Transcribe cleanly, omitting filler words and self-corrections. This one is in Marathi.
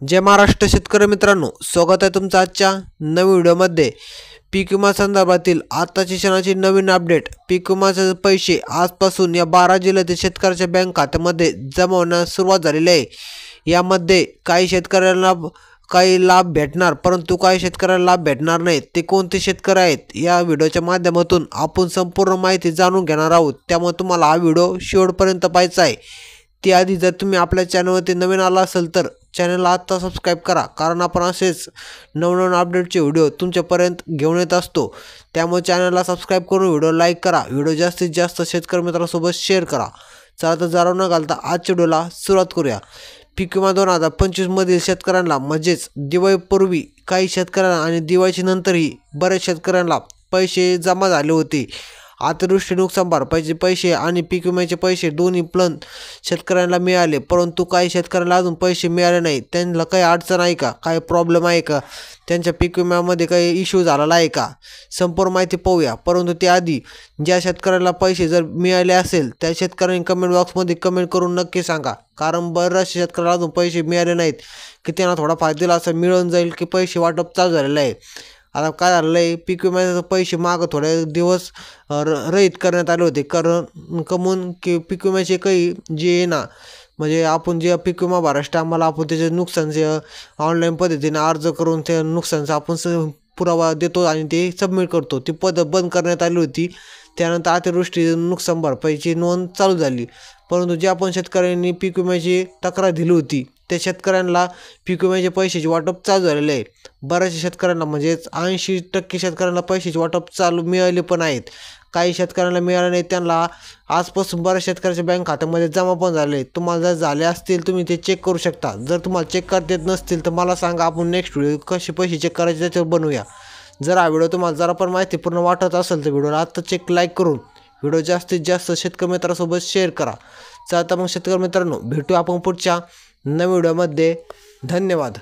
जय महाराष्ट्र शेतकरी मित्रांनो, स्वागत आहे तुमचं आजच्या नवीन व्हिडिओमध्ये। पीक विमा संदर्भातील आताची क्षणाची नवीन अपडेट। पीक विमाचे पैसे आजपासून या 12 जिल्ह्यातील शेतकऱ्यांच्या बँक खात्यामध्ये जमा होण्यास सुरुवात झालेली आहे। यामध्ये काही शेतकऱ्यांना काही लाभ भेटणार, परंतु काही शेतकऱ्यांना लाभ भेटणार नाही। ते कोणते शेतकरी आहेत या व्हिडिओच्या माध्यमातून आपण संपूर्ण माहिती जाणून घेणार आहोत। त्यामुळे तुम्हाला हा व्हिडिओ शेवटपर्यंत पाहायचा आहे। त्याआधी जर तुम्ही आपल्या चॅनलवरती नवीन आला असेल तर चॅनलला आता सबस्क्राईब करा, कारण आपण असेच नवनवीन अपडेटचे व्हिडिओ तुमच्यापर्यंत घेऊन येत असतो। त्यामुळे चॅनलला सबस्क्राईब करून व्हिडिओ लाईक करा, व्हिडिओ जास्तीत जास्त शेतकरी मित्रांसोबत शेअर करा। चला तर जाणून न घालता आजच्या व्हिडिओला सुरुवात करूया। पीक विमा 2025 मधील शेतकऱ्यांना म्हणजेच दिवाळीपूर्वी काही शेतकऱ्यांना आणि दिवाळीच्या नंतरही बऱ्याच शेतकऱ्यांना पैसे जमा झाले होते। अतिवृष्टी नुकसान भरपाईचे पैसे आणि पीक विम्याचे पैसे दोन्ही पण शेतकऱ्यांना मिळाले, परंतु काही शेतकऱ्यांना अजून पैसे मिळाले नाही। त्यांना काही अडचण आहे का, काही प्रॉब्लेम आहे का, त्यांच्या पीक विम्यामध्ये काही इश्यू झालेला आहे का, संपूर्ण माहिती पाहूया। परंतु त्याआधी ज्या शेतकऱ्यांना पैसे जर मिळाले असेल त्या शेतकऱ्यांनी कमेंट बॉक्समध्ये कमेंट करून नक्की सांगा, कारण बऱ्याच शेतकऱ्यांना अजून पैसे मिळाले नाहीत की त्यांना थोडा फायदा असं मिळून जाईल की पैसे वाटप चालू झालेलं आहे। आता काय झालेलं आहे, पीक विम्याचे पैसे मागं थोडे दिवस रहित करण्यात आले होते, कारण कमून की पीक विम्याचे काही जे ना म्हणजे आपण जे पीक विमा भरायच्या टायमाला आपण त्याचे नुकसानचे ऑनलाईन पद्धतीने अर्ज करून त्या नुकसानचा आपण पुरावा देतो आणि ते सबमिट करतो, ती पद्धत बंद करण्यात आली होती। त्यानंतर अतिवृष्टी नुकसान भरपाईची नोंद चालू झाली, परंतु ज्या पण शेतकऱ्यांनी पीक विम्याची तक्रार दिली होती त्या शेतकऱ्यांना पीक विम्याचे पैशाचे वाटप चालू झालेले आहे। बऱ्याचशा शेतकऱ्यांना म्हणजेच 80% शेतकऱ्यांना पैशाचे वाटप चालू मिळाले पण आहेत। काही शेतकऱ्यांना मिळाले नाही, त्यांना आजपासून बऱ्याच शेतकऱ्याच्या बँक खात्यामध्ये जमा पण झाले। तुम्हाला जर झाले असतील तुम्ही ते चेक करू शकता। जर तुम्हाला चेक करता येत नसतील तर मला सांगा, आपण नेक्स्ट व्हिडिओ कसे पैसे चेक करायचे त्याच्यावर बनवूया। जर हा व्हिडिओ तुम्हाला जरा पण माहितीपूर्ण वाटत असेल तर व्हिडिओला आत्ता चेक लाईक करून व्हिडिओ जास्तीत जास्त शेतकरी मित्रांसोबत शेअर करा। चला तर मग शेतकरी मित्रांनो, भेटू आपण पुढच्या नवीन व्हिडिओमध्ये। धन्यवाद।